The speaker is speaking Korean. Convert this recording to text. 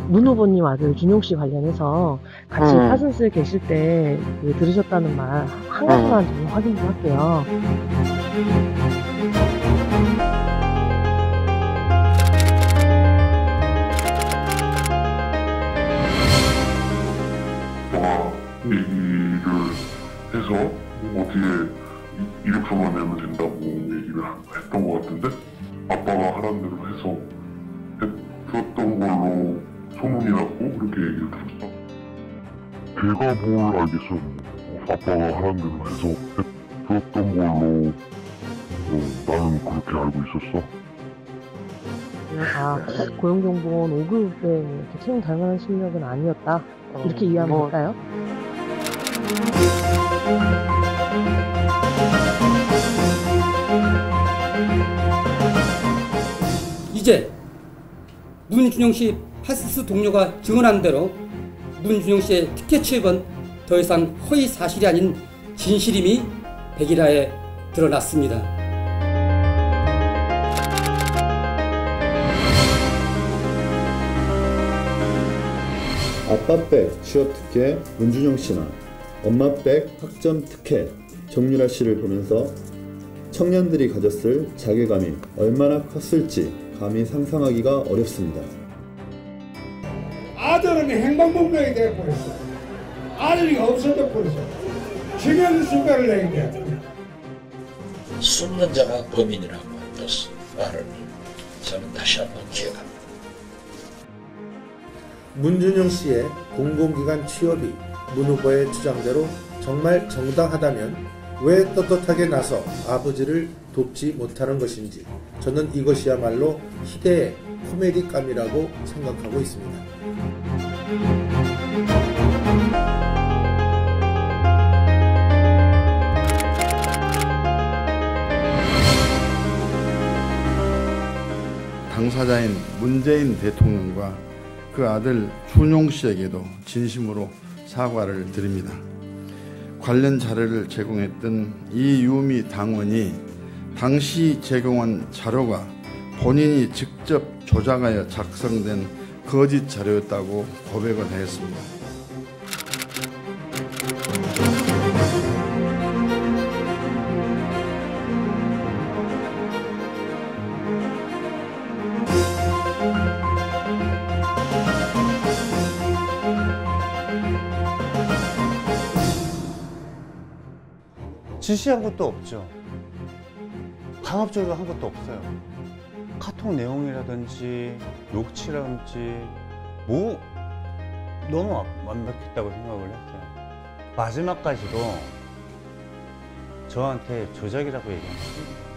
문 후보님 아들 준용 씨 관련해서 같이 파슨스 계실 때 들으셨다는 말 한 가지만 좀 확인 좀 할게요. 너가 얘기를 해서 어떻게 200조만 내면 된다고 얘기를 했던 것 같은데 아빠가 하라는 대로 해서 했었던 걸로 소문이 났고 그렇게 얘기를 들었어. 걔가 뭘 알겠어. 아빠가 하라는 대로 해서 했었던 걸로 나는 그렇게 알고 있었어. 아, 고용정보원 5급 때 채용 달 만한 실력은 아니었다. 이렇게 이해하면 될까요? 이제 문준용 씨 파슨스 동료가 증언한 대로 문준용 씨의 특혜 취업은 더 이상 허위 사실이 아닌 진실임이 백일화에 드러났습니다. 아빠 백 취업 특혜 문준용 씨나 엄마 백 학점 특혜 정유라 씨를 보면서 청년들이 가졌을 자괴감이 얼마나 컸을지 감히 상상하기가 어렵습니다. 아들은 행방불명이 되어버렸어. 아들이 없어져 버렸어. 지금 순간을 내게 숨는 자가 범인이라고 또 말을 저는 다시 한번 기억합니다. 문준용 씨의 공공기관 취업이 문 후보의 주장대로 정말 정당하다면 왜 떳떳하게 나서 아버지를 돕지 못하는 것인지 저는 이것이야말로 희대의 코미디감이라고 생각하고 있습니다. 당사자인 문재인 대통령과 그 아들 준용 씨에게도 진심으로 사과를 드립니다. 관련 자료를 제공했던 이유미 당원이 당시 제공한 자료가 본인이 직접 조작하여 작성된 거짓 자료였다고 고백을 했습니다. 지시한 것도 없죠. 강압적으로 한 것도 없어요. 카톡 내용이라든지 녹취라든지 뭐 너무 완벽했다고 생각을 했어요. 마지막까지도 저한테 조작이라고 얘기합니다.